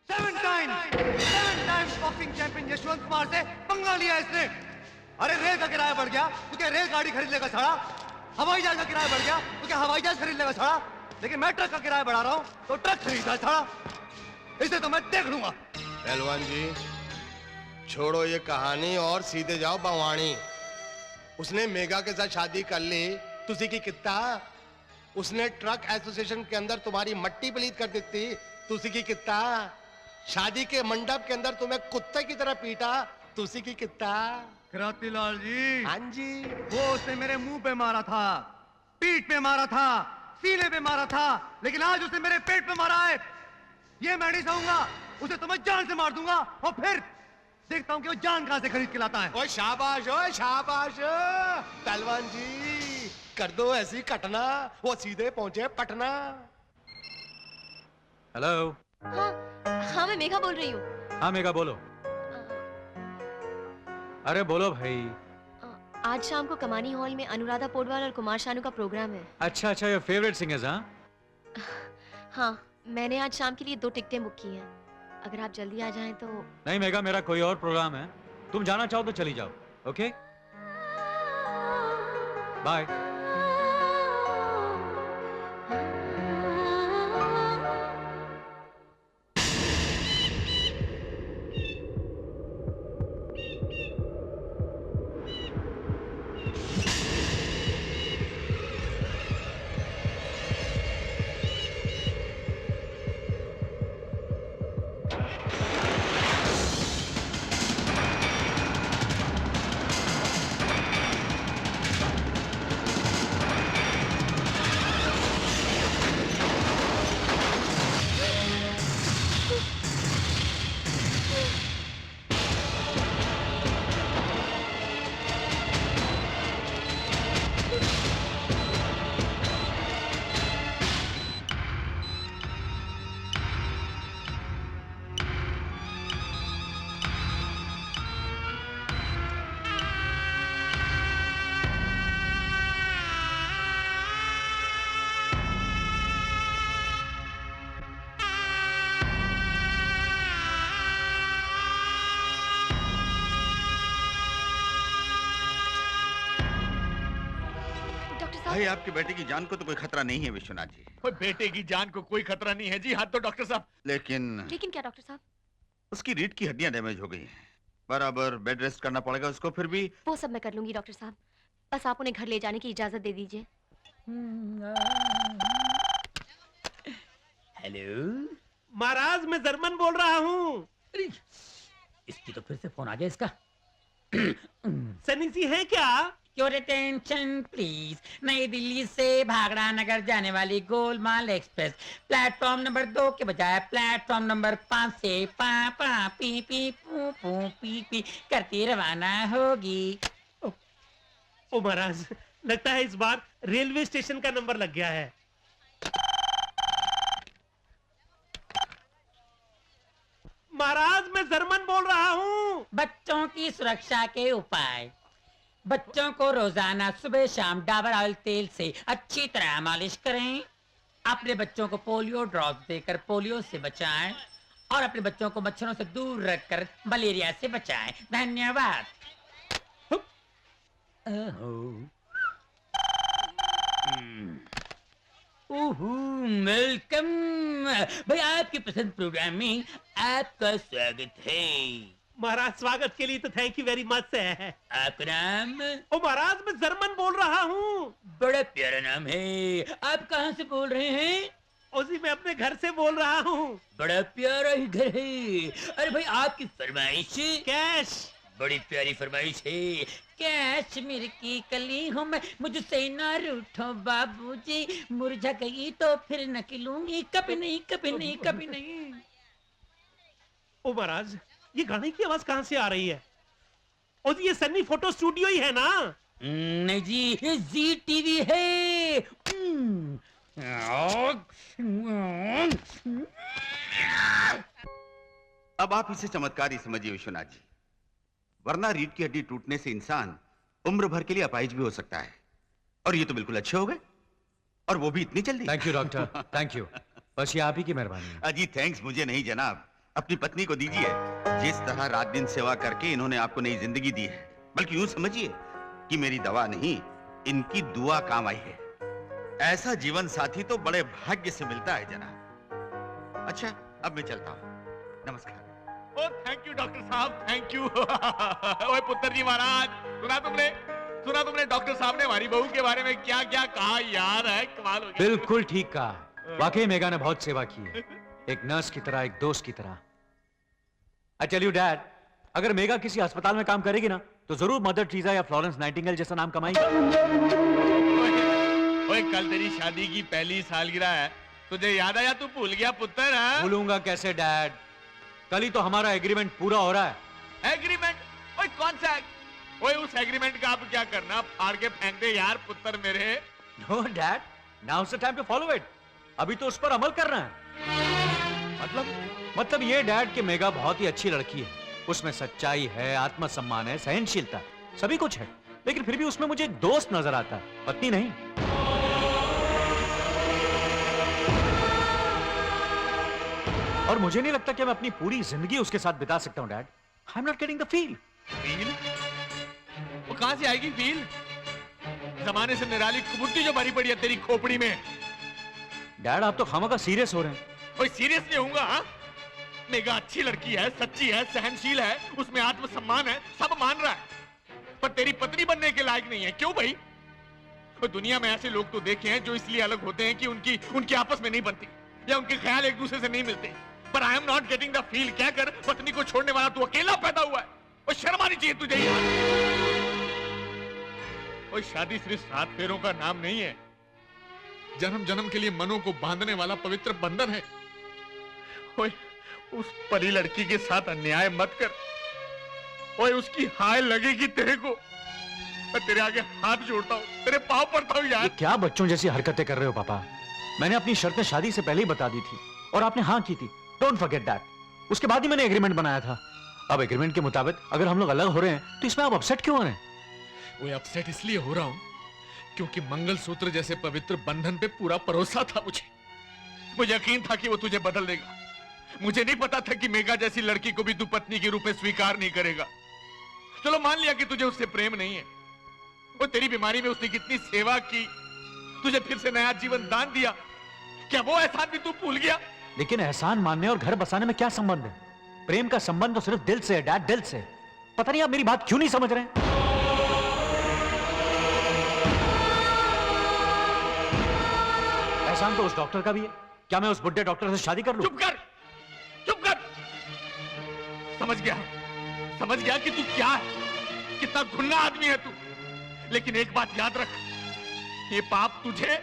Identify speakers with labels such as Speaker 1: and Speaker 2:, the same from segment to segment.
Speaker 1: 7 times boxing champion Yashwant Kumar से पंगा लिया इसने। अरे रेल का किराया बढ़ गया तो क्या रेल गाड़ी खरीद लेगा साला, हवाई जहाज का किराया बढ़ गया तो क्या हवाई जहाज खरीद लेगा साला, लेकिन मैं ट्रक का किराया बढ़ा रहा हूँ तो ट्रक खरीदा साला, इसे तो मैं देख लूंगा।
Speaker 2: पहलवान जी छोड़ो ये कहानी और सीधे जाओ बवानी। उसने मेगा के साथ शादी कर ली, तुसी की कितना? उसने ट्रक एसोसिएशन के अंदर तुम्हारी मट्टी पलीत कर दी थी, तुसी की कितना? शादी के मंडप के अंदर तुम्हें कुत्ते की तरह पीटा, तुसी की कितना?
Speaker 1: क्रांतिलाल जी,
Speaker 2: हाँ जी,
Speaker 1: वो उसने मेरे मुंह पे मारा था, पीठ पे मारा था, सीने पे मारा था, लेकिन आज उसने मेरे पेट पे मारा है। ये मैं नहीं सहूंगा, उसे तो मैं जान से मार दूंगा और फिर देखता हूं कि वो जान कहां से खरीद के लाता है।
Speaker 2: ओ शाबाश पहलवान जी, कर दो ऐसी कटना, वो सीधे पहुंचे पटना।
Speaker 3: हेलो।
Speaker 4: हाँ हाँ, मैं मेघा बोल रही हूँ।
Speaker 3: हाँ मेघा बोलो। अरे बोलो भाई।
Speaker 4: आज शाम को कमानी हॉल में अनुराधा पोडवाल और कुमार शानू का प्रोग्राम है।
Speaker 3: अच्छा अच्छा, योर फेवरेट सिंगर्स? हाँ
Speaker 4: हाँ, मैंने आज शाम के लिए 2 टिकटें बुक की हैं। अगर आप जल्दी आ जाएं तो।
Speaker 3: नहीं मेघा, मेरा कोई और प्रोग्राम है, तुम जाना चाहो तो चली जाओ। Okay bye.
Speaker 5: भाई आपकी बेटे की जान को तो कोई खतरा नहीं है विश्वनाथ जी।
Speaker 6: कोई बेटे की जान को कोई खतरा नहीं है जी। हाँ तो डॉक्टर साहब।
Speaker 5: लेकिन
Speaker 4: क्या डॉक्टर साहब?
Speaker 5: उसकी रीढ़ की हड्डियां डैमेज हो गई हैं, बराबर बेड रेस्ट करना पड़ेगा उसको। फिर भी
Speaker 4: वो सब मैं कर लूंगी डॉक्टर साहब, बस आप उन्हें घर ले जाने की इजाजत दे दीजिए।
Speaker 7: हेलो
Speaker 6: महाराज, मैं जर्मन बोल रहा हूँ।
Speaker 7: इसकी तो फिर से फोन आ गया इसका।
Speaker 6: सनी सी है क्या?
Speaker 7: योर अटेंशन प्लीज, नई दिल्ली से भागड़ा नगर जाने वाली गोलमाल एक्सप्रेस प्लेटफॉर्म नंबर 2 के बजाय प्लेटफॉर्म नंबर 5 से पा पा पी पी पू पू पी पी करती रवाना होगी।
Speaker 6: ओ महाराज, लगता है इस बार रेलवे स्टेशन का नंबर लग गया है। महाराज, मैं जर्मन बोल रहा हूँ।
Speaker 7: बच्चों की सुरक्षा के उपाय। बच्चों को रोजाना सुबह शाम डाबर ऑयल तेल से अच्छी तरह मालिश करें। अपने बच्चों को पोलियो ड्रॉप्स देकर पोलियो से बचाएं और अपने बच्चों को मच्छरों से दूर रखकर मलेरिया से बचाएं। धन्यवाद। वेलकम भाई, आपके पसंद प्रोग्राम में आपका स्वागत है।
Speaker 6: महाराज, स्वागत के लिए तो थैंक यू वेरी मच है।
Speaker 7: आपका नाम?
Speaker 6: ओ महाराज, मैं जर्मन बोल रहा हूँ।
Speaker 7: बड़ा प्यारा नाम है। आप कहाँ से बोल रहे हैं?
Speaker 6: उसी मैं अपने घर से बोल रहा हूँ।
Speaker 7: बड़ा प्यारा ही घर है। अरे भाई, आपकी फरमाइश?
Speaker 6: कैश।
Speaker 7: बड़ी प्यारी फरमाइश है। कैश मेरे की कली हूँ मैं, मुझसे ना रूठो बाबूजी, मुरझा गई तो फिर न खिलूंगी, कभी नहीं कभी नहीं कभी नहीं।
Speaker 6: ओ महाराज, ये गाने की आवाज कहाँ से आ रही है? और ये सन्नी फोटो स्टूडियो ही है ना?
Speaker 7: नहीं जी, ये जी टीवी है।
Speaker 5: अब आप इसे चमत्कार ही समझिए विश्वनाथ जी, वरना रीढ़ की हड्डी टूटने से इंसान उम्र भर के लिए अपाहिज भी हो सकता है। और ये तो बिल्कुल अच्छे हो गए, और वो भी इतनी जल्दी।
Speaker 3: Thank you doctor, thank you. बस ये आप ही की मेहरबानी है।
Speaker 5: अजी थैंक्स मुझे नहीं जनाब, अपनी पत्नी को दीजिए। जिस तरह रात दिन सेवा करके इन्होंने आपको नई जिंदगी दी है, बल्कि यूं समझिए कि मेरी दवा नहीं, इनकी दुआ काम आई है। ऐसा जीवन साथी तो बड़े भाग्य से मिलता है जनाब। अच्छा, अब मैं चलता हूँ। नमस्कार।
Speaker 8: ओ थैंक यू डॉक्टर साहब, थैंक यू। ओए पुत्र जी महाराज, सुना तुमने डॉक्टर साहब ने हमारी बहू के बारे में क्या क्या कहा यार? है कमाल हो गया।
Speaker 3: बिल्कुल ठीक कहा। वाकई मेगा ने बहुत सेवा की है, एक नर्स की तरह, एक दोस्त की तरह। आई टेल यू डैड, अगर मेगा किसी अस्पताल में काम करेगी ना, तो जरूर मदर टेरेसा या फ्लोरेंस नाइटिंगेल जैसा नाम कमाएगी।
Speaker 8: ओए कल तेरी शादी की पहली सालगिरह है, तुझे याद आया? तू भूल गया पुत्र? है
Speaker 3: भूलूंगा कैसे डैड, कल ही तो हमारा एग्रीमेंट पूरा हो रहा है।
Speaker 8: एग्रीमेंट? ओए कौन सा? ओए उस एग्रीमेंट का आप क्या करना? फाड़ के फेंक दे यार पुत्र मेरे।
Speaker 3: No dad, now is the time to follow it. अभी तो उस पर अमल करना है। मतलब ये डैड कि मेगा बहुत ही अच्छी लड़की है, उसमें सच्चाई है, आत्मसम्मान है, सहनशीलता, सभी कुछ है, लेकिन फिर भी उसमें मुझे एक दोस्त नजर आता है, पत्नी नहीं। और मुझे नहीं लगता कि मैं अपनी पूरी जिंदगी उसके साथ बिता सकता हूं dad. I am not getting the feel.
Speaker 8: Feel? वो कहां से आएगी फील? जमाने से निराली कुबुट्टी जो भरी पड़ी है तेरी खोपड़ी में।
Speaker 3: डैड आप तो खामखा सीरियस हो रहे हैं।
Speaker 8: ओए सीरियस नहीं होऊंगा? हाँ, मेगा अच्छी लड़की है, सच्ची है, सहनशील है, उसमें आत्मसम्मान है, सब मान रहा है, पर तेरी पत्नी बनने के लायक नहीं है। क्यों भाई? तो दुनिया में ऐसे लोग तो देखे हैं जो इसलिए अलग होते हैं कि उनकी आपस में नहीं बनती या उनके ख्याल एक दूसरे से नहीं मिलते, पर I am not getting the feel. क्या कर पत्नी को छोड़ने वाला तू अकेला पैदा हुआ है, और शर्म आनी चाहिए तुझे यार। और शादी सिर्फ 7 फेरों का नाम नहीं है, जन्म जन्म के लिए मनों को बांधने वाला पवित्र बंधन है। ओए उस परी लड़की के साथ अन्याय मत कर। ओए उसकी हाय लगेगी तेरे को। मैं तेरे आगे हाथ जोड़ता हूँ, तेरे पांव पड़ता हूँ यार।
Speaker 3: ये क्या बच्चों जैसी हरकतें कर रहे हो पापा? मैंने अपनी शर्तें शादी से पहले ही बता दी थी और आपने हाँ की थी। Don't forget that. उसके बाद ही मैंने एग्रीमेंट बनाया था। अब एग्रीमेंट के मुताबिक अगर हम लोग अलग हो रहे हैं तो इसमें आप अपसेट क्यों हो रहे हैं?
Speaker 8: वो अपसेट इसलिए हो रहा हूं क्योंकि मंगलसूत्र जैसे पवित्र बंधन पे पूरा भरोसा था मुझे यकीन था कि वो तुझे बदल देगा। मुझे नहीं पता था कि मेगा जैसी लड़की को भी तू पत्नी के रूप में स्वीकार नहीं करेगा। चलो मान लिया कि तुझे उससे प्रेम नहीं है, वो तेरी बीमारी में उसने कितनी सेवा की, तुझे फिर से नया जीवन दान दिया, क्या वो एहसान भी तू भूल गया?
Speaker 3: लेकिन एहसान मानने और घर बसाने में क्या संबंध है? प्रेम का संबंध तो सिर्फ दिल से है डैड, दिल से। पता नहीं आप मेरी बात क्यों नहीं समझ रहे हैं। एहसान तो उस डॉक्टर का भी है। क्या मैं उस बुड्ढे डॉक्टर से शादी कर लूं?
Speaker 8: चुप कर, चुप कर। समझ गया कि तू क्या है, कितना घुन्ना आदमी है तू। लेकिन एक बात याद रख, ये पाप तुझे,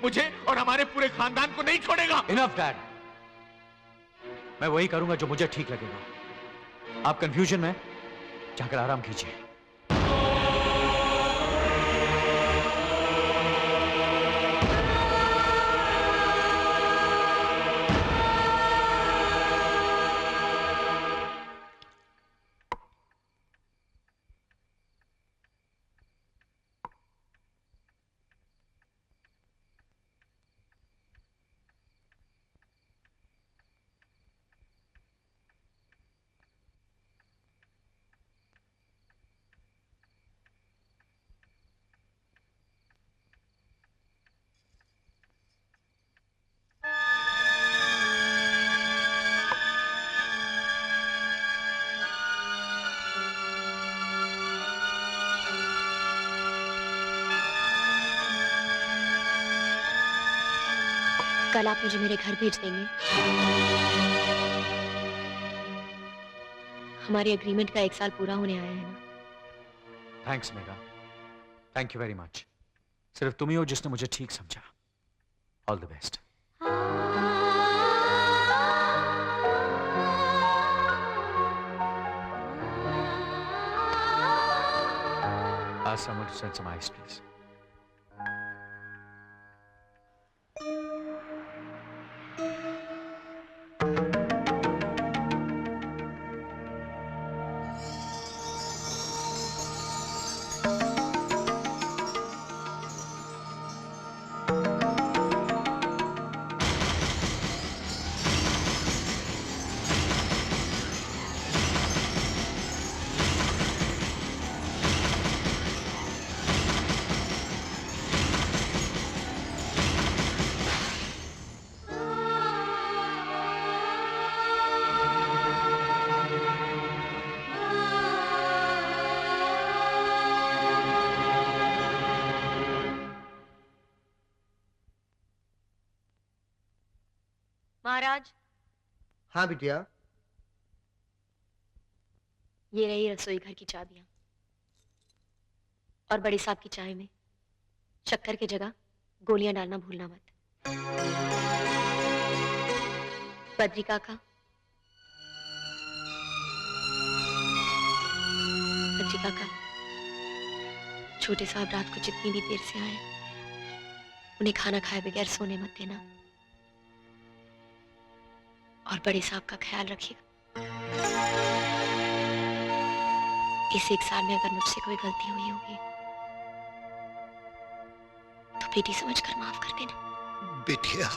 Speaker 8: मुझे और हमारे पूरे खानदान को नहीं छोड़ेगा।
Speaker 3: इनफ डैड, मैं वही करूंगा जो मुझे ठीक लगेगा। आप कंफ्यूजन में जाकर आराम कीजिए।
Speaker 4: कल आप मुझे मेरे घर भेज देंगे? हमारे एग्रीमेंट का 1 साल पूरा होने आया है ना।
Speaker 3: Thanks mega, thank you very much. सिर्फ तुम ही हो जिसने मुझे ठीक समझा। All the best. Ask someone to send some ice, please.
Speaker 4: महाराज,
Speaker 2: हाँ बिटिया।
Speaker 4: ये रही रसोई घर की चाबियां। और बड़े साहब की चाय में शक्कर की जगह गोलियां डालना भूलना मत। बद्री काका, बद्री काका, छोटे साहब रात को जितनी भी देर से आए उन्हें खाना खाए बगैर सोने मत देना। और बड़े साहब का ख्याल रखिएगा। इस 1 साल में अगर मुझसे कोई गलती हुई होगी तो बेटी समझकर माफ कर देना।
Speaker 2: बिटिया।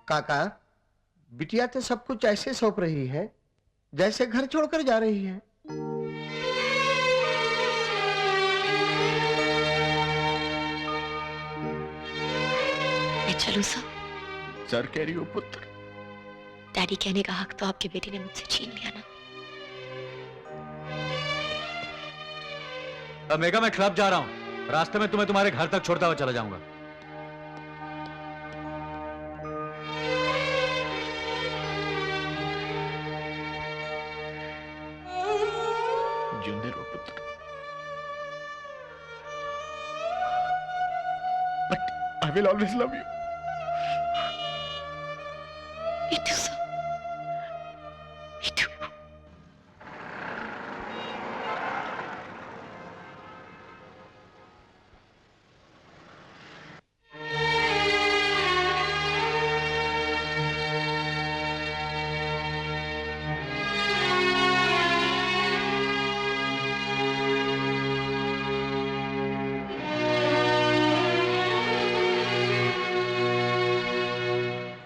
Speaker 2: काका, बिटिया तो सब कुछ ऐसे सौंप रही है जैसे घर छोड़कर जा रही है।
Speaker 4: मैं चलूं सर?
Speaker 8: सर कह रही हो पुत्र?
Speaker 4: डैडी कहने का हक तो आपके बेटे ने मुझसे छीन लिया ना।
Speaker 3: अब मेगा, मैं क्लब जा रहा हूं। रास्ते में तुम्हें तुम्हारे घर तक छोड़ता हुआ चला जाऊंगा।
Speaker 8: जिंदे रहो पुत्र। But I will always love you.
Speaker 4: Me too, sir. Me too.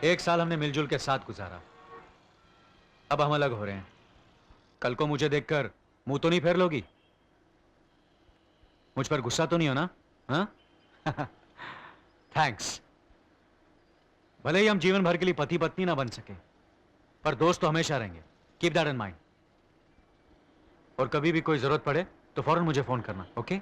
Speaker 3: एक साल हमने मिलजुल के साथ गुजारा। अब हम अलग हो रहे हैं। कल को मुझे देखकर मुंह तो नहीं फेर लोगी? मुझ पर गुस्सा तो नहीं हो ना? हाँ? थैंक्स। भले ही हम जीवन भर के लिए पति पत्नी ना बन सके, पर दोस्त तो हमेशा रहेंगे। Keep that in mind. और कभी भी कोई जरूरत पड़े तो फौरन मुझे फोन करना, ओके?